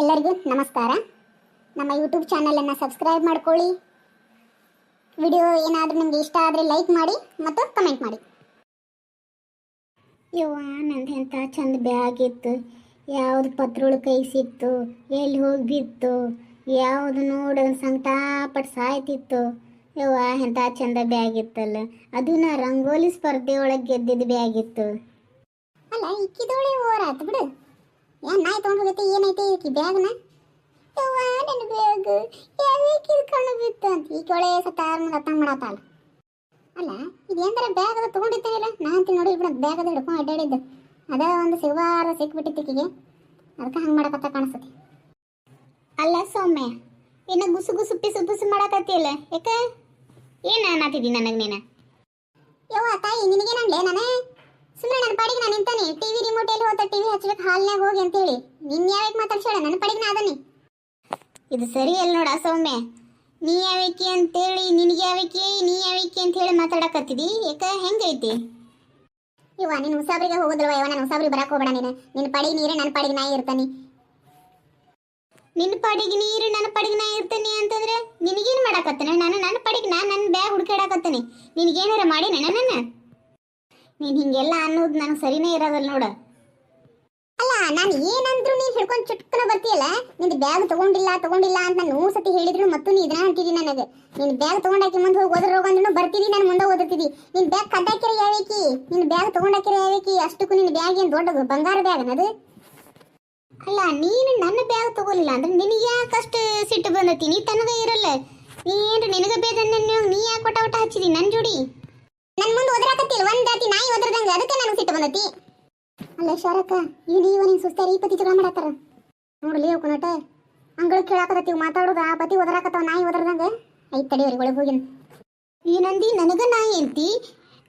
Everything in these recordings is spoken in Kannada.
ಎಲ್ಲರಿಗೂ ನಮಸ್ಕಾರ. ನಮ್ಮ ಯೂಟ್ಯೂಬ್ ಚಾನಲನ್ನು ಸಬ್ಸ್ಕ್ರೈಬ್ ಮಾಡ್ಕೊಳ್ಳಿ. ವಿಡಿಯೋ ಏನಾದರೂ ನಿಮಗೆ ಇಷ್ಟ ಆದರೆ ಲೈಕ್ ಮಾಡಿ ಮತ್ತು ಕಮೆಂಟ್ ಮಾಡಿ. ಯವ್ವ, ನಂದು ಎಂಥ ಚಂದ ಬ್ಯಾಗ್ ಇತ್ತು. ಯಾವುದು ಪತ್ರೋಳು ಕೈ ಸಿಕ್ತು, ಎಲ್ಲಿ ಹೋಗಿ ಬಿತ್ತು, ಯಾವುದು ನೋಡು ಸಂಕಟಾಪಟ್ಟು ಸಾಯ್ತಿತ್ತು. ಯವ್ವ, ಎಂಥ ಚಂದ ಬ್ಯಾಗ್ ಇತ್ತಲ್ಲ. ಅದು ನಾ ರಂಗೋಲಿ ಸ್ಪರ್ಧೆ ಒಳಗೆ ಗೆದ್ದಿದ್ದು ಬ್ಯಾಗ್ ಇತ್ತು. ಅಲ್ಲ, ಇಕ್ಕಿದೋಳೆ ಓರಾತು ಬಿಡು. ಏನ್ ನಾಯಿ ತೊಗೊಂಡು ಹೋಗೈತಿ, ಏನೈತಿ ಈಕಿ ಬ್ಯಾಗ್ನ? ಯವ್ವ, ನನ್ನ ಬ್ಯಾಗ್ ಯಾಕೆ ಕಣ್ಣು ಬಿತ್ತು ಅಂತ ಈಕೊಳೆ ಸತ್ತಾರ ಮುಂದೆ ಅತ್ತಂಗೆ ಮಾಡತ್ತಾಳ. ಅಲ್ಲ, ಇದೇಂದ್ರೆ ಬ್ಯಾಗ್ ಅದು ತೊಗೊಂಡಿದ್ದೇನಿಲ್ಲ. ನಾ ಅಂತ ನೋಡಿ ಬಿಡ ಬ್ಯಾಗ್ ಅದು ಹಿಡ್ಕೊಂಡು ಅಡ್ಡಾಡಿದ್ದು. ಅದ ಒಂದು ಸಿಗವಾರ ಸಿಕ್ಬಿಟ್ಟಿತ್ತು ಈಕಿಗೆ, ಅದಕ್ಕೆ ಹಂಗೆ ಮಾಡಕತ್ತ ಕಾಣಿಸ್ತತಿ. ಅಲ್ಲ ಸೌಮ್ಯ, ಇನ್ನು ಗುಸು ಗುಸು ಪಿಸು ಪಿಸು ಮಾಡಕತ್ತಿಲ್ಲ ಯಾಕೆ? ಏನು ಅನ್ನತ್ತಿದ್ದಿ ನನಗೆ ನೀನು? ಯವ್ವ ತಾಯಿ, ನಿನಗೇನಂದ್ಲೆ ನಾನು? ಸುಮ್ಮನೆ ನನ್ನ ಪಾಡಿಗೆ ನಾನು ನಿಂತಾನೆ. ಟಿವಿ ರಿಮೋಟ್ ಎಲ್ಲಿ ಹೋಗ್ತಾ, ಟಿವಿ ಹಚ್ಬೇಕು ಹಾಲ್ನಾಗ ಹೋಗಿ ಅಂತೇಳಿ ನಿನ್ನ ಯಾವಾಗ ಮಾತಾಡ್ಸೋಣ? ನನ್ನ ಪಾಡಿಗೆ ನಾ ಅದನಿ. ಇದು ಸರಿ ಅಲ್ಲ ನೋಡ ಸೌಮ್ಯ. ನೀ ಯಾವಕಿ ಅಂತೇಳಿ ನಿನಗೆ ಯಾವಕಿ, ನೀ ಯಾವಕಿ ಅಂತ ಹೇಳಿ ಮಾತಾಡಕತ್ತಿದಿ. ಯಾಕೆ ಹೆಂಗೈತಿ? ಇವ ನೀನು ಉಸಾಬ್ರಿಗೆ ಹೋಗೋದಿಲ್ವ? ಇವ ನಾನು ಉಸಾಬ್ರಿಗೆ ಬರಕ್ಕೆ ಹೋಗಬೇಡ. ನಿನ್ನ ಪಾಡಿಗೆ ನೀರು, ನನ್ನ ಪಾಡಿಗೆ ನಾಯಿ ಇರ್ತಾನೆ. ನಿನ್ನ ಪಾಡಿಗೆ ನೀರು, ನನ್ನ ಪಾಡಿಗೆ ನಾಯಿ ಇರ್ತಾನೆ ಅಂತಂದ್ರೆ ನಿನಗೇನು ಮಾಡಕತ್ತಾನೆ? ನಾನು ನನ್ನ ಪಾಡಿಗೆ ನನ್ನ ಬ್ಯಾಗ್ ಹುಡ್ಕಾಡಕತ್ತಾನೆ. ನಿನಗೇನಾರ ಮಾಡಿ ನನ್ನ ನೀನು ಹಿಂಗೆಲ್ಲ ಅನ್ನೋದು ನನಗೆ ಸರಿನೇ ಇರೋದಲ್ಲ ನೋಡ. ಅಲ್ಲ, ನಾನು ಏನಂದ್ರು ನೀನು ಹಿಡ್ಕೊಂಡು ಚುಟ್ಕನ ಬರ್ತೀಯಲ್ಲ. ನಿನ್ನ ಬ್ಯಾಗ್ ತಗೊಂಡಿಲ್ಲ ಅಂತ ನಾನು 100 ಸತಿ ಹೇಳಿದ್ರು ಮತ್ತು ನೀ ಇದನ್ನ ಅಂತಿದ್ದಿ ನನಗೆ. ನಿನ್ನ ಬ್ಯಾಗ್ ತಗೊಂಡಾಕಿ ಮುಂದೆ ಹೋಗಿ ಓದ್ರ ಹೋಗಂದ್ರೂ ಬರ್ತಿದ್ದಿ, ನಾನು ಮುಂದೆ ಓದಿರ್ತಿದ್ದಿ. ನಿನ್ನ ಬ್ಯಾಗ್ ಕದ್ದಾಕಿರ ಯಾವಕಿ? ನಿನ್ನ ಬ್ಯಾಗ್ ತಗೊಂಡಾಕಿರ ಯಾವಕಿ? ಅಷ್ಟಕ್ಕೂ ನಿನ್ನ ಬ್ಯಾಗ್ ಏನು ದೊಡ್ಡ ಬಂಗಾರ ಬ್ಯಾಗ್ ಅನ್ನೋದು? ಅಲ್ಲ, ನೀನು ನನ್ನ ಬ್ಯಾಗ್ ತಗೋಲಿಲ್ಲ ಅಂದ್ರೆ ನಿನಗೆ ಯಾಕಷ್ಟು ಸಿಟ್ಟು ಬಂದತಿ? ನೀ ತನಗ ಇರಲ್ಲ. ನೀನು ನಿನಗೆ ಬೇದನ್ನ ನೀ ಯಾಕೆ ಒಟ ಹಚ್ಚಿದಿ ನನ್ನ ಜೋಡಿ? ನನ್ನ ಮುಂದೆ ಒದರಾಕತ್ತಿಲ್ಲ, ಒಂದ್ ಜಾತಿ ನಾಯಿ ಒದರ್ದಂಗ. ಅದಕ್ಕೆ ನನಗೆ ಸಿಟ್ಟು ಬಂದತಿ. ಅಲ್ಲ ಶಾರಕ್ಕ, ಇವನಿಗೆ ಸುಸ್ತಾರ ಈ ಪತಿ ಜಗಳ ಮಾಡತ್ತಾರ ನೋಡ್ಲಿ. ಅವಕನಟ ಅಂಗಳ ಕೇಳಾಕತ್ತೀವಿ ಮಾತಾಡೋದು. ಆ ಪತಿ ಒದರಾಕತ್ತವ ನಾಯಿ ಒದರ್ದಂಗ. ಐತ್ ತಡಿಯವ್ರಿಗೆ ಒಳಗೆ ಹೋಗಿನ. ಈ ನಂದಿ ನನಗ ನಾಯಿ ಅಂತಿ?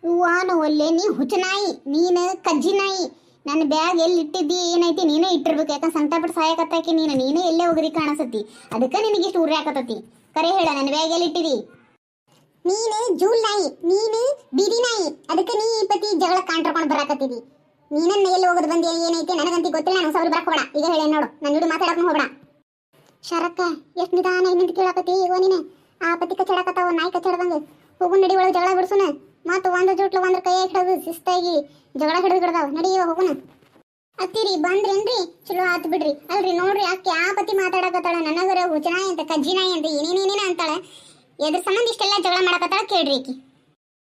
ಹೂವಾನ ಒಲ್ಲೆ, ನೀ ಹುಚ್ಚ ನಾಯಿ, ನೀನು ಕಜ್ಜಿ ನಾಯಿ. ನನ್ನ ಬ್ಯಾಗ್ ಎಲ್ಲಿ ಇಟ್ಟಿದ್ದಿ ಏನೈತಿ ನೀನೇ ಇಟ್ಟಿರ್ಬೇಕು. ಯಾಕಂದ್ರೆ ಸಂಕಟಪಟ್ಟು ಸಾಯಕತ್ತಾಕಿ ನೀನೇ ಎಲ್ಲೇ ಹೋಗ್ರಿ ಕಾಣಿಸತಿ. ಅದಕ್ಕೆ ನಿನಗಿಷ್ಟು ಉರಿ ಹಾಕತ್ತತಿ. ಕರೆ ಹೇಳ, ನನ್ನ ಬ್ಯಾಗ್ ಎಲ್ಲಿ ಇಟ್ಟಿದಿ? ನೀನು ಜೂಲ್ ನಾಯಿ, ನೀನು ಬೀದಿ ನಾಯಿ. ಅದಕ್ಕೆ ನೀ ಈ ಪತಿ ಜಗಳ ಕಾಂಟ್ರಕೊಂಡು ಬರಾಕತ್ತಿದಿ. ನೀನನ್ನ ಎಲ್ಲಿ ಹೋಗೋದು ಬಂದಿ ಏನೈತಿ ನನಗಂತಿ ಗೊತ್ತಿಲ್ಲ. ನಾನು ಸಾವಿರ ಬರಕ್ ಹೋಡ. ಈಗ ಹೇಳಿ ನೋಡು, ನನ್ನ ಜೋಡಿ ಮಾತಾಡಕ್ ಹೋಗ್ಬೇಡ. ಶರಕ್ಕ, ಎಷ್ಟು ನಿಧಾನ ನಿಂತು ಕೇಳಾಕತ್ತಿ ಈಗ ನೀನೆ. ಆ ಪತಿ ಕಚ್ಚಾಡಕತ್ತಾವ ನಾಯಿ ಕಚ್ಚಾಡ್ದಂಗ. ಹೋಗು ನಡಿ ಒಳಗೆ ಜಗಳ ಬಿಡ್ಸುನ. ಮತ್ತು ಒಂದು ಜೋಟ್ಲು ಒಂದ್ರ ಕೈ ಹಿಡಿದು ಶಿಸ್ತಾಗಿ ಜಗಳ ಹಿಡಿದಾವ. ನಡಿಯವ ಹೋಗುನ. ಅತ್ತಿರಿ ಬಂದ್ರೇನ್ರಿ? ಚಲೋ ಆತು ಬಿಡ್ರಿ. ಅಲ್ರಿ ನೋಡ್ರಿ, ಆಕೆ ಆ ಪತಿ ಮಾತಾಡಕತ್ತಾಳ. ನನಗರ ಹುಚ್ಚನಾಯಿ ಅಂತ ಕಜ್ಜಿ ನಾಯಿ ಅಂತ ಏನೇನೇನೇನ ಅಂತಾಳ. ಎದ್ರ ಸಂಬಂಧ ಇಷ್ಟೆಲ್ಲ ಜಗಳ ಮಾಡಕತ್ತಾಳ ಕೇಳ್ರಿ ಈಕಿ.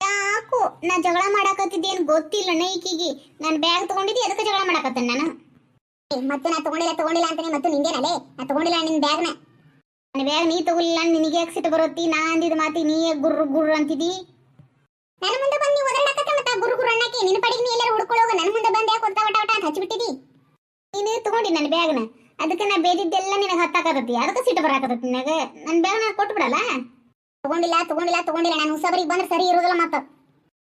ಯಾಕೋ ನಾ ಜಗಳ ಮಾಡಾಕತ್ತಿದ್ದೇನು ಗೊತ್ತಿಲ್ಲ ಈಕಿಗೆ. ನಾನು ಬ್ಯಾಗ್ ತಗೊಂಡಿದ್ದಿ, ಅದಕ್ಕೆ ಜಗಳ ಮಾಡಾಕತ್ತೇನೆ ನಾನು. ಮತ್ತೆ ನಾ ತಗೊಂಡಿಲ್ಲ ಅಂತಾನೆ ಮತ್ತು ನಿಂದೇನಲ್ಲೇ? ನಾ ತಗೊಂಡಿಲ್ಲ ನಿನ್ನ ಬ್ಯಾಗ್ನ. ನನ್ನ ಬ್ಯಾಗ್ ನೀ ತಗೊಳ್ಳಿಲ್ಲ, ನಿನಗೆ ಯಾಕೆ ಸಿಟ್ಟು ಬರೋತಿ? ನಾ ಅಂದಿದ್ದು ಮಾತಿ ನೀ ಗುರ್ರು ಅಂತಿದ್ದಿ. ನನ್ನ ಮುಂದೆ ಬಂದು ನೀವು ಒದರಾಡಕತ್ತ ಮತ್ತೆ ಗುರು ಅನ್ನಕ್ಕೆ ನಿನ್ನ ಪಡಿಗೆ ನೀ ಎಲ್ಲರೂ ಹುಡ್ಕೊಳ್ಳೋಗ. ನನ್ನ ಮುಂದೆ ಬಂದು ಯಾಕೆ ಒತ್ತ ವಟ ಅಂತ ಹಚ್ಚಿಬಿಟ್ಟಿದಿ? ನೀನು ತಗೊಂಡಿ ನನ್ನ ಬ್ಯಾಗ್ನ, ಅದಕ್ಕೆ ನಾ ಬೇದಿದ್ದೆಲ್ಲ ನಿನಗೆ ಹತ್ತಾಕತ್ತತಿ. ಅದಕ್ಕೆ ಸಿಟ್ಟು ಬರಾಕತ್ತತಿ ನಿನಗೆ. ನನ್ನ ಬ್ಯಾಗ್ನ ಕೊಟ್ಟು ಬಿಡಲ್ಲ. ತಗೊಂಡಿಲ್ಲ ನಾನು ಉಸಾಬರಿಗೆ ಬಂದ್ರೆ ಸರಿ ಇರೋದಿಲ್ಲ. ಮತ್ತ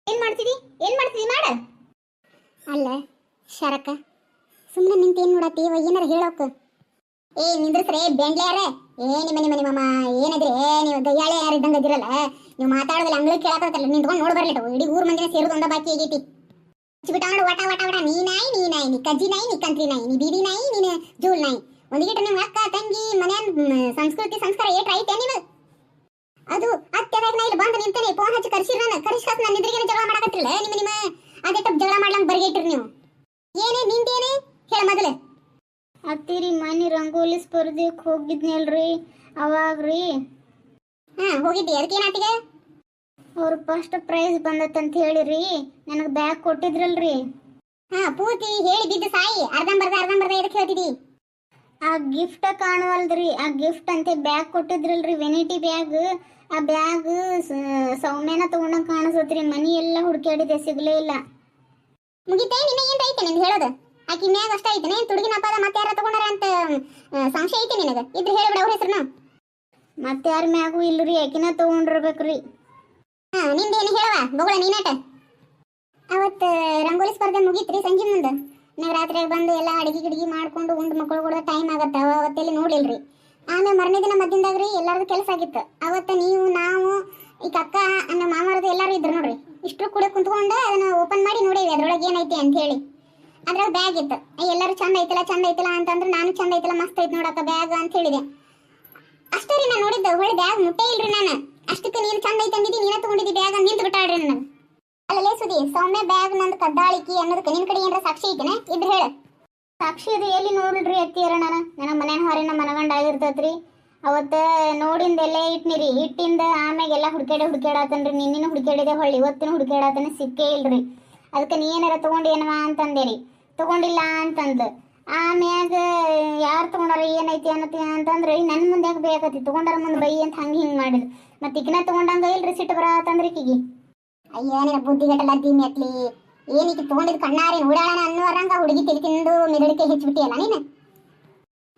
ಏನ್ ಮಾಡ್ತಿದಿ ಮಾಡ. ಅಲ್ಲ ಶರಕ, ಸುಮ್ಮನೆ ನಿಂತ ಏನ್ ನೋಡತ್ತಿ? ಏನಾರ ಹೇಳೋಕ. ನಿಂದ್ರಸ್ರೆ ಬೆಂಡ್ಲ್ಯಾರ. ನಿಮ್ಮ ಮಾಮ ಏನಾದ್ರಿ? ನೀವು ಗಯ್ಯಾಳೆ ಯಾರಿದ್ದಂಗ ಅದಿರಲ್ಲ. ನೀವು ಮಾತಾಡೋದಿಲ್ಲ, ಅಂಗ್ಳಿಗೆ ಕೇಳಾಕತ್ತಲ್ಲ. ನಿಂತ್ಕೊಂಡು ನೋಡಿ ಬರ್ಲಿಟ್ಟು ಇಡೀ ಊರ್ ಮಂದಿನ ಸೇರೋದು ಒಂದ ಬಾಕಿ ಆಗೈತಿ. ಹಚ್ಚಿಬಿಟ್ಟ ನೋಡು ವಟ. ನೀ ನಾಯಿ, ನೀ ಕಜ್ಜಿ ನಾಯಿ, ನೀ ಕಂತ್ರಿ ನಾಯಿ, ನೀ ಬೀದಿ ನಾಯಿ, ನೀನು ಜೂಲ್ ನಾಯಿ. ಒಂದಿಗಿಟ್ಟು ನಿಮ್ಮ ಅಕ್ಕ ತಂಗಿ ಮನೆಯ ಸಂಸ್ಕೃತಿ ಸಂಸ್ಕಾರ ಏಟ್ರ ಐತೆ ನೀವು? ಅದು ಅತ್ತೆದಾಗ ನಾ ಇಲ್ಲಿ ಬಂದು ನಿಂತಾನೆ ಫೋನ್ ಹಚ್ಚಿ ಕರ್ಸಿರ ಕರಿಸ್ಕಾತ್ ನನ್ನ ಎದುರಿಗೆ ಜಗಳ ಮಾಡಕತ್ತಿಲ್ಲ. ನಿಮ್ಮ ಅದೇ ಜಗಳ ಮಾಡ್ಲಂಗ್ ಬರ್ಗೇಟ್ರಿ ನೀವು. ನಿಂದೇನೆ ಹೇಳ ಮೊದಲು. ಅತ್ತಿರಿ ಮನೆ ರಂಗೋಲಿ ಸ್ಪರ್ಧೆಗೆ ಹೋಗಿದ್ನಲ್ರಿ ಅವಾಗ್ರಿ. ಹೋಗಿದ್ದಿ? ಅದಕ್ಕೆ ಏನಾತಿಗೆ? ಅವ್ರು ಫಸ್ಟ್ ಪ್ರೈಸ್ ಬಂದತ್ತಂತ ಹೇಳಿರಿ, ನನಗೆ ಬ್ಯಾಗ್ ಕೊಟ್ಟಿದ್ರಲ್ರಿ. ಪೂರ್ತಿ ಹೇಳಿ ಬಿದ್ದು ಸಾಯಿ. ಅರ್ಧಂಬರ್ಧ ಎದಕ್ಕೆ ಹೇಳ್ತಿದಿ? ಆ ಗಿಫ್ಟ್ ಕಾಣುವಲ್ರಿ, ಆ ಗಿಫ್ಟ್ ಅಂತೆ ಬ್ಯಾಗ್ ಕೊಟ್ಟಿದ್ರಲ್ರಿ, ವೆನಿಟಿ ಬ್ಯಾಗ್. ಆ ಬ್ಯಾಗ್ ಸೌಮ್ಯನ ತಗೊಂಡಂಗೆ ಕಾಣಿಸತ್ರಿ. ಮನಿ ಎಲ್ಲ ಹುಡುಕಾಡಿದೆ, ಸಿಗ್ಲೇ ಇಲ್ಲ. ಮುಗಿತೇ? ನಿನ್ನ ಏನ್ ಐತೆ ನಿಂದು ಹೇಳೋದು? ಆಕಿ ಮ್ಯಾಗ ಅಷ್ಟ ಐತೇನೆ? ತುಡುಗಿನ ಅಪ್ಪದ ಮತ್ತೆ ಯಾರ ತಗೊಂಡಾರ ಅಂತ ಸಂಶಯ ಐತೆ ನಿನಗೆ? ಇದ್ರೆ ಹೇಳ್ಬಿಡ ಅವ್ರ ಹೆಸರನ್ನ. ಮತ್ತೆ ಯಾರ ಮ್ಯಾಗೂ ಇಲ್ರಿ, ಆಕಿನ ತಗೊಂಡಿರ್ಬೇಕ್ರಿ. ನಿಂದೇನು ಹೇಳವ ಬಗಳ ನೀನಾಟ. ಅವತ್ತು ರಂಗೋಲಿ ಸ್ಪರ್ಧೆ ಮುಗೀತ್ರಿ ಸಂಜೆ ಮುಂದೆ. ನಾವು ರಾತ್ರಿಯಾಗ ಬಂದು ಎಲ್ಲ ಅಡಿಗೆ ಮಾಡ್ಕೊಂಡು ಉಂಡು ಮಕ್ಕಳು ಕೂಡ ಟೈಮ್ ಆಗತ್ತೆ. ಅವತ್ತೆಲ್ಲಿ ನೋಡಿಲ್ರಿ. ಆಮೇಲೆ ಮರನೇ ದಿನ ಮಧ್ಯಾಹ್ನದಾಗ್ರಿ ಎಲ್ಲಾರ್ದು ಕೆಲಸ ಆಗಿತ್ತು. ಅವತ್ತ ನೀವು ನಾವು ಈ ಅಕ್ಕ ನಮ್ಮ ಮಾಮರದು ಎಲ್ಲರೂ ಇದ್ರು ನೋಡ್ರಿ. ಇಷ್ಟರು ಕೂಡ ಕುಂತ್ಕೊಂಡು ಅದನ್ನ ಓಪನ್ ಮಾಡಿ ನೋಡೇವಿ ಅದ್ರೊಳಗೆ ಏನೈತಿ ಅಂತ ಹೇಳಿ. ಅದ್ರಾಗ ಬ್ಯಾಗ್ ಇತ್ತು. ಎಲ್ಲರೂ ಚಂದ ಐತಲ್ಲ ಅಂತಂದ್ರೆ ನಾನು ಚಂದ ಐತಲ್ಲ ಮಸ್ತ್ ಐತ್ ನೋಡಕ್ಕ ಬ್ಯಾಗ್ ಅಂತ ಹೇಳಿದೆ. ಅಷ್ಟೇ ರೀ ನಾನು ನೋಡಿದ್ದು. ಹೊಳ್ಳಿ ಬ್ಯಾಗ್ ಮುಟ್ಟೇ ಇಲ್ರಿ ನಾನು. ಅಷ್ಟಕ್ಕೆ ನೀನು ಚಂದ ಐತೆ ಅಂದಿದ್ದಿ, ನೀನ ತಗೊಂಡಿದ್ದಿ ಬ್ಯಾಗ್ ಅಂತ ನಿಂತು ಬಿಟ್ಟಾಳ್ರಿ ನನಗೆ. ಅಲ್ಲಲೇ ಸುದಿ, ಸೌಮ್ಯ ಬ್ಯಾಗ್ ನಂದು ಕದ್ದಾಳಿಕಿ ಅನ್ನೋದಕ್ಕೆ ನಿನ್ ಕಡೆ ಏನಾರ ಸಾಕ್ಷಿ ಐತೆನೆ ಇದ್ರೆ ಹೇಳ. ಸಾಕ್ಷಿ ಅದು ಎಲ್ಲಿ ನೋಡ್ರಿ ಅತ್ತಿಯರ ನನ್ನ ಮನೇನ ಹೊರನ ಮನಗಂಡ ಆಗಿರ್ತೈತ್ರಿ. ಅವತ್ತ ನೋಡಿಂದೆಲ್ಲೇ ಇಟ್ನಿರಿ. ಇಟ್ಟಿಂದ ಆಮ್ಯಾಗೆಲ್ಲ ಹುಡ್ಕ್ಯಾಡತನ್ರಿ. ನಿನ್ನಿನ ಹುಡ್ಕ್ಯಾಡಿದೆ, ಹೊಳ್ಳಿ ಇವತ್ತಿನ ಹುಡ್ಕ್ಯಾಡತನ ಸಿಕ್ಕೇ ಇಲ್ರಿ. ಅದಕ್ಕೆ ನೀ ಏನಾರ ತಗೊಂಡು ಏನವ ಅಂತಂದೇರಿ. ತಗೊಂಡಿಲ್ಲ ಅಂತಂದು ಆಮ್ಯಾಗ ಯಾರು ತಗೊಂಡಾರ ಏನೈತಿ ಅನ್ನತಿ ಅಂತಂದ್ರೆ ನನ್ನ ಮುಂದೆ ಯಾಕೆ ಬೇಕತಿ, ತಗೊಂಡಾರ ಮುಂದೆ ಬೈ ಅಂತ ಹಿಂಗೆ ಮಾಡಿದ್ರು. ಮತ್ತೆ ಈಗಿನ ತಗೊಂಡಂಗ ಇಲ್ರಿ, ಸಿಟ್ಟು ಬರತ್ತಂದ್ರಿ ಈಕಿಗೆ. ಅಯ್ಯ ನಿನ್ನ ಬುದ್ಧಿಗಟ್ಟಲ್ಲ ಮೆಟ್ಲಿ. ಏನೀಗ ತಗೊಂಡಿದ್ ಕಣ್ಣಾರಿ ನೋಡಾಳನ ಅನ್ನೋರಂಗ ಹುಡುಗಿ ತಿಂದು ಮೆದಳಿಕೆ ಹೆಚ್ಚಿಬಿಟ್ಟಿಯಲ್ಲ ನೀನು.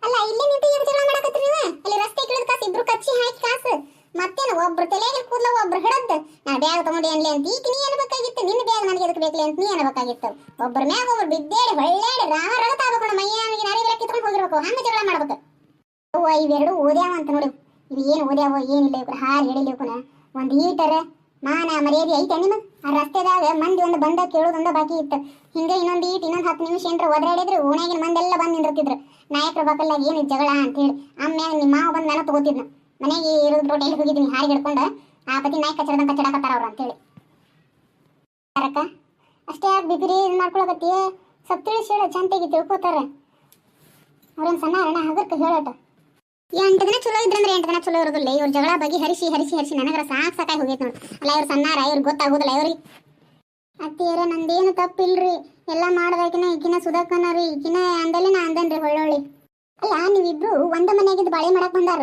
ಅಲ್ಲ ಇಲ್ಲೇ ನಿಂತು ಏನು ಜಗಳ ಮಾಡಕತ್ರಿ ನೀವು? ಅಲ್ಲಿ ರಸ್ತೆ ಇಳಿದ ಕಾಸು ಇಬ್ರು ಕಚ್ಚಿ ಹಾಕಿ ಕಾಸು. ಮತ್ತೇನು ಒಬ್ರು ತಲೆಗೆ ಕೂದಲ ಒಬ್ರು ಹಿಡದ್ದು ನಾ ಬ್ಯಾಗ್ ತಗೊಂಡಿ ಅನ್ಲಿ ಅಂತ ಈಗ ನೀ ಅನ್ಬೇಕಾಗಿತ್ತು. ನಿನ್ನ ಬ್ಯಾಗ್ ನನಗೆ ಎದಕ್ಕೆ ಬೇಕಲಿ ಅಂತ ನೀ ಅನ್ಬೇಕಾಗಿತ್ತು. ಒಬ್ಬರ ಮ್ಯಾಗ ಒಬ್ರು ಬಿದ್ದೇಳಿ ಹೊಳ್ಳೇಳಿ ರಾಮ ರಗತ ಆಗ್ಬೇಕು. ಮೈಯಾಗಿ ನಾರಿಗೆಲ್ಲ ಕಿತ್ಕೊಂಡು ಹೋಗಿರ್ಬೇಕು. ಹಂಗೆ ಜಗಳ ಮಾಡ್ಬೇಕು. ಅವ್ವ ಇವೆರಡು ಓದ್ಯಾವ ಅಂತ ನೋಡಿ. ಇವು ಏನು ಓದ್ಯಾವ ಏನಿಲ್ಲ. ಇವ್ರು ಹಾರು ಹೇಳಿಲ್ಲ. ಒಂದು ಈಟರ ಮಾನ ಮರ್ಯಾದೆ ಐತೆ ನಿಮಗೆ? ಆ ರಸ್ತೆದಾಗ ಮಂದಿ ಒಂದು ಬಂದ ಕೇಳೋದೊಂದ ಬಾಕಿ ಇತ್ತು. ಹಿಂಗೆ ಇನ್ನೊಂದು 10 ನಿಮಿಷ ಏನ್ರ ಒದರಾಡಿದ್ರು ಓಣ್ಯಾಗಿನ ಮಂದೆಲ್ಲ ಬಂದು ನಿಂದಿರ್ತಿದ್ರು. ನಾಯಕರ ಬಕ್ಕಲ್ಲಾಗ ಏನು ಜಗಳ ಅಂತೇಳಿ. ಆಮ್ಯಾಗ ನಿಮ್ಮ ಮಾವ ಬಂದು ನಾನು ತಗೋತಿದ್ನು. ಮನೆಗೆ ಇರೋದು ರೋಡ್ ಎಲ್ಲಿ ಹೋಗಿದ್ದೀನಿ ಹಾರಿಗೆ ಹಿಡ್ಕೊಂಡು ಆ ಪತಿ ನಾಯಿ ಕಚ್ಚಡಕತ್ತಾರ ಅವ್ರು ಅಂತೇಳಿ. ಅರಕ್ಕ ಅಷ್ಟೇ ಯಾಕೆ ಬಿಬಿರಿ ಇದು ಮಾಡ್ಕೊಳಕತ್ತಿ? ಸ್ವಲ್ಪ ತಿಳಿಸಿ ಹೇಳ, ಚಂತೆಗೆ ತಿಳ್ಕೊತಾರೆ. ಅವ್ರೇನು ಸಣ್ಣ ಅರಣ ಹಗರ್ಕ ಹೇಳಟ. 8 ದಿನ ಚಲೋ ಇದ್ರಂದ್ರೆ 8 ದಿನ ಚಲೋ ಇರೋದಿಲ್ಲ. ಇವ್ರ ಜಗಳ ಬಗ್ಗೆ ಹರಿಸಿ ನನಗರ ಸಾಕಾಗಿ ಹೋಗೈತೆ ನೋಡಿ. ಅಲ್ಲ ಇವ್ರು ಸಣ್ಣಾರ, ಇವ್ರಿಗೆ ಗೊತ್ತಾಗೋದಿಲ್ಲ ಇವ್ರಿಗೆ. ಅತ್ತಿಯರ ನಂದೇನು ತಪ್ಪಿಲ್ರಿ. ಎಲ್ಲ ಮಾಡ್ದಾಕಿನ ಈಕಿನ ಸುಧಾಕನ ರೀ. ಈಕಿನ ಅಂದಲ್ಲಿ ನಾ ಅಂದನ್ರಿ ಹೊಳ್ಳೊಳ್ಳಿ. ಅಲ್ಲ ನೀವಿಬ್ರು ಒಂದ ಮನೆಯಾಗಿದ್ದು ಬಾಳೆ ಮಾಡಕ್ ಬಂದಾರ.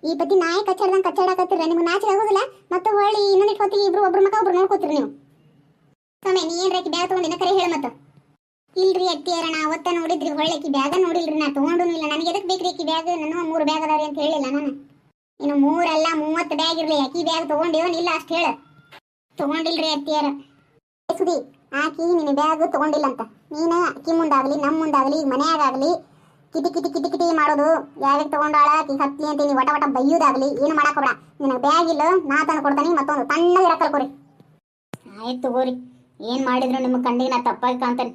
ಈ ಪತಿ ನಾಯಿ ಕಚ್ಚಾಡಕತ್ತಿರ. ನಿಮ್ಗೆ ನಾಚಿಕೆ ಆಗೋದಿಲ್ಲ? ಮತ್ತೆ ಹೊಳ್ಳಿ ಇನ್ನೊಂದಿಟ್ಟು ಹೊತ್ತಿಗೆ ಇಬ್ರು ಒಬ್ರು ಮಕ್ಕ ಒಬ್ರು ನೋಡ್ಕೋತೀರಿ ನೀವು. ಸ್ವಾಮಿ ನೀ ಏನ್ರಾಕಿ ಬ್ಯಾಗ್ ತಗೊಂಡಿನ ಕರೆ ಹೇಳ ಮತ್ತ. ಇಲ್ರಿ ಅತ್ತಿಯರ ನಾ ಅವತ್ತ ನೋಡಿದ್ರಿ. ಹೊಳ್ಳಕಿ ಬ್ಯಾಗ ನೋಡಿಲ್ರಿ. ನಾ ತಗೊಂಡು ಇಲ್ಲ. ನನಗೆ ಎದಕ್ಕೆ ಬೇಕ್ರಿ ಅಕ್ಕಿ ಬ್ಯಾಗ್? ನನ್ನ 3 ಬ್ಯಾಗ್ ಅದಾವ್ರಿ ಅಂತ ಹೇಳಿಲ್ಲ ನಾನು. ಇನ್ನು 3 ಅಲ್ಲ 30 ಬ್ಯಾಗ್ ಇರ್ಲಿ. ಅಕ್ಕಿ ಬ್ಯಾಗ್ ತಗೊಂಡೇವನಿಲ್ಲ ಅಷ್ಟು ಹೇಳ. ತಗೊಂಡಿಲ್ರಿ ಅತ್ತಿಯರ. ಸುದಿ ಆಕಿ ನಿನ್ನ ಬ್ಯಾಗ್ ತಗೊಂಡಿಲ್ಲ ಅಂತ ನೀನು ಅಕ್ಕಿ ಮುಂದಾಗಲಿ ನಮ್ಮ ಮುಂದಾಗಲಿ ಮನೆಯಾಗಲಿ ಕಿಟಿ ಮಾಡೋದು. ಯಾವ್ಯಾಗ ತಗೊಂಡಾಳ ಆಕಿ ಹತ್ತಿ ಅಂತ ನೀ ವಟ ಬೈಯೋದಾಗಲಿ ಏನು ಮಾಡಕ್ ಹೋಗ್ಬೇಡ. ನಿನಗೆ ಬ್ಯಾಗ್ ಇಲ್ಲ, ನಾ ತಂದು ಕೊಡ್ತಾನೆ. ಮತ್ತೊಂದು ತಣ್ಣಗೆ ಇರಕ್ಕಲ್ಕೋರಿ. ಆಯ್ತು ತಗೋರಿ. ಏನು ಮಾಡಿದ್ರು ನಿಮಗೆ ಕಂಡಿಗೆ ನಾ ತಪ್ಪಾಗಿ ಕಾಣ್ತಾನೆ.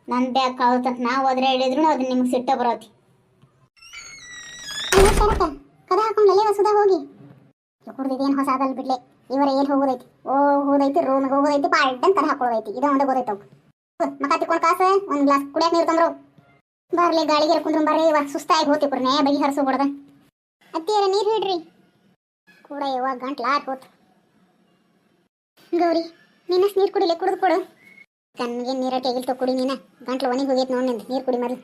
ನನ್ನ ಬ್ಯಾಗ್ ಕಾವತ್ತ ನಾವು ಹೋದ್ರೆ ಹೇಳಿದ್ರು ಅದು ನಿಮ್ಗೆ ಸಿಟ್ಟ ಬರೋತಿ. ಕದ ಹಾಕೊಂಡ್ಲೇ ಸುಧಾ ಹೋಗಿ ಕುಡ್ದಿದ್ದು ಏನು ಹೊಸ ಅದಲ್ ಬಿಡ್ಲೆ. ಇವರ ಎಲ್ಲಿ ಹೋಗೋದೈತಿ? ಹೋಗೋದೈತಿ ರೂಮಿಗೆ ಹೋಗೋದೈತಿ. ಪಾಡ್ಡನ್ ಕದ ಹಾಕೊಳ್ಳೋದೈತಿ. ಇದ ಒಂದೇ ಗೊತ್ತೈತವ್. ಮಕ್ಕ ತಿಕ್ಕೊಂಡು ಕಾಸು ಒಂದು ಗ್ಲಾಸ್ ಕುಡಿಯಕ್ಕೆ ನೀರು ತಂದ್ರು. ಬರ್ಲಿ ಗಾಳಿಗೆ ಕುಂದ್ರು ಬರ್ರಿ. ಇವಾಗ ಸುಸ್ತಾಗಿ ಹೋತಿ ಪುರ್ನೇ ಬಗೆ ಹರಿಸು ಕೊಡದ. ಅತ್ತಿಯರ ನೀರು ಹಿಡ್ರಿ ಕೂಡ. ಇವಾಗ ಗಂಟ್ಲ ಹೋತು. ಗೌರಿ ನೀನು ನೀರು ಕುಡಿಲೆ, ಕುಡಿದು ಕೊಡು. ಕಣ್ಣಿಗೆ ನೀರ ತೆಗಿಲ್ತ ಕುಡಿ. ನೀನ ಗಂಟ್ಲು ಒಣಗಿ ಹೋಗೈತಿ ನೋಡಿ. ನಿಂದು ನೀರು ಕುಡಿ ಮೊದಲು.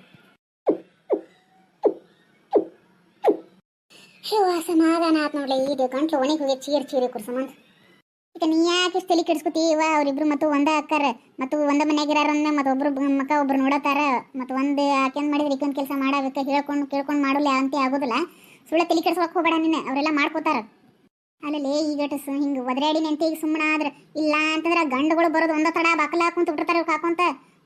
ಸಮಾಧಾನ ಆತ್ ನೋಡ್ಲಿ. ಇದು ಗಂಟ್ಲು ಒಣಗಿ ಹೋಗಿ ಚೀರಿ ಕುಡಿ ಸಂಬಂಧ. ಈಗ ನೀ ಯಾಕೆ ತಲೆ ಕೆಡಿಸ್ಕೊತೀವ? ಅವ್ರಿಬ್ರು ಮತ್ತು ಒಂದ ಅಕ್ಕಾರ ಮತ್ತು ಒಂದ ಮನೆಯಾಗಿರಾರ ಮತ್ತೊಬ್ರು ಮಕ್ಕ ಒಬ್ರು ನೋಡತ್ತಾರ. ಮತ್ತು ಒಂದು ಆಕೆಂದು ಮಾಡಿದ್ರೆ ಈಗೊಂದು ಕೆಲಸ ಮಾಡಬೇಕು. ಕೇಳ್ಕೊಂಡು ಮಾಡೋಲ್ಲ ಅಂತ ಆಗೋದಿಲ್ಲ. ಸುಳ್ಳ ತಲೆ ಕೆಡಿಸ್ಕೊಳಕ್ ಹೋಗಬೇಡ ನೀನು. ಅವರೆಲ್ಲ ಮಾಡ್ಕೋತಾರ. ಅಲ್ಲಲ್ಲಿ ಈಗ ಹಿಂಗೆ ಒದರಾಡಿ ನೆಂತೆ ಈಗ ಸುಮ್ಮನೆ ಆದ್ರೆ ಇಲ್ಲ ಅಂತಂದ್ರೆ ಗಂಡುಗಳು ಬರೋದು ಒಂದ ತಡ ಬಾಕಲ ಹಾಕೊಂತ ಬಿಟ್ಟಿರ್ತಾರೆ. ಹಾಕೊಂತ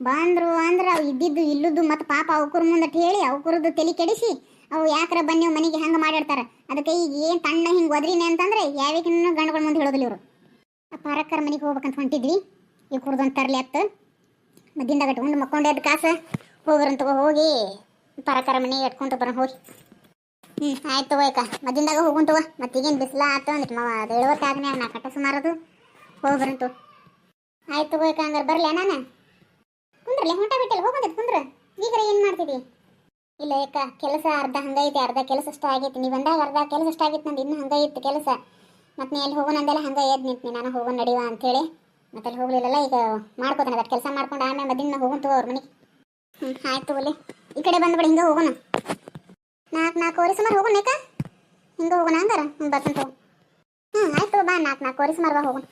ಬಂದ್ರು ಅಂದ್ರೆ ಅವು ಇದ್ದಿದ್ದು ಇಲ್ಲದ್ದು ಮತ್ತು ಪಾಪ ಅವಕುರ ಮುಂದಟ್ಟು ಹೇಳಿ ಅವಕುರದ್ದು ತಲೆ ಕೆಡಿಸಿ ಅವು ಯಾಕ್ರ ಬನ್ನಿ ಮನೆಗೆ ಹೆಂಗೆ ಮಾಡಿರ್ತಾರೆ. ಅದಕ್ಕೆ ಈಗ ಏನು ತಣ್ಣ ಹಿಂಗೆ ಒದ್ರಿನೇ ಅಂತಂದ್ರೆ ಯಾವಕ್ಕಿನ್ನೂ ಗಂಡುಗಳ ಮುಂದೆ ಹೇಳೋದಿಲ್ಲ ಇವರು. ಪಾರಕ್ಕರ ಮನೆಗೆ ಹೋಗ್ಬೇಕಂತ ಹೊಂಟಿದ್ವಿ. ಈಗ ಕುಡ್ದೊಂದು ತರಲಿ ಅತ್ತು ಮದ್ದಿಂದ ಗಟ್ಕೊಂಡು ಮಕ್ಕೊಂಡೆ ಕಾಸು ಹೋಗ್ರಂತ ಹೋಗಿ ಪಾರಕ್ಕರ ಮನೆಗೆ ಇಟ್ಕೊಂಡು ಬರೋಣ ಹೋಗಿ. ಆಯ್ತು ತಗೋಯ್ಕ ಮದ್ದಿಂದಾಗ ಹೋಗುಂತವ. ಮತ್ತೀಗೇನು ಬಿಸಿಲ ಆತ ಅಂದಿಟ್ಟು ಮಾವ ಅದು 70 ಆದ್ಮ್ಯಾಗ ನಾ ಕಟ್ಟ ಸುಮಾರದು ಹೋಗಿ ಬರಂತು. ಆಯ್ತು ತಗೋಯ್ಕ ಹಂಗಾರೆ ಬರಲ್ಲ ನಾನು ಕುಂದ್ರಲ್ಲ ಹೊಂಟ ಬಿಟ್ಟಲ್ಲ ಹೋಗೋದೈತೆ ಕುಂದ್ರ. ಈಗರ ಏನು ಮಾಡ್ತಿದ್ದಿ? ಇಲ್ಲ ಏಕ ಕೆಲಸ ಅರ್ಧ ಹಂಗೈತಿ, ಅರ್ಧ ಕೆಲಸ ಅಷ್ಟ ಆಗೈತಿ. ನೀವು ಬಂದಾಗ ಅರ್ಧ ಕೆಲಸ ಅಷ್ಟ ಆಗೈತಿ. ನಂದು ಇನ್ನೂ ಹಂಗೈತಿ ಕೆಲಸ. ಮತ್ತು ನೀ ಎಲ್ಲಿ ಹೋಗೋಣ ಅಂದೆಲ್ಲ ಹಂಗೆ ಎದ್ದು ನಿಂತು ನಾನು ಹೋಗೋಣ ನಡೀವ ಅಂಥೇಳಿ ಮತ್ತೆ ಅಲ್ಲಿ ಹೋಗ್ಲಿಲ್ಲಲ್ಲ. ಈಗ ಮಾಡ್ಕೋತಾನೆ ಅದು ಕೆಲಸ ಮಾಡ್ಕೊಂಡು ಆಮೇಲೆ ಮದ್ದಿನ ಹೋಗೋಂತು ಅವ್ರ ಮನೆಗೆ. ಆಯ್ತು ಒಲೆ ಈ ಕಡೆ ಬಂದ್ಬಿಡಿ. ಹಿಂಗೆ ಹೋಗೋಣ 4 ಸುಮಾರು ಹೋಗೋಣ. ಹಿಂಗೆ ಹೋಗೋಣ ಹಂಗಾರ ಬರ್ತಂತ. ಆಯ್ತು ಬಾ 4 ಸುಮಾರು ಬಾ ಹೋಗೋಣ.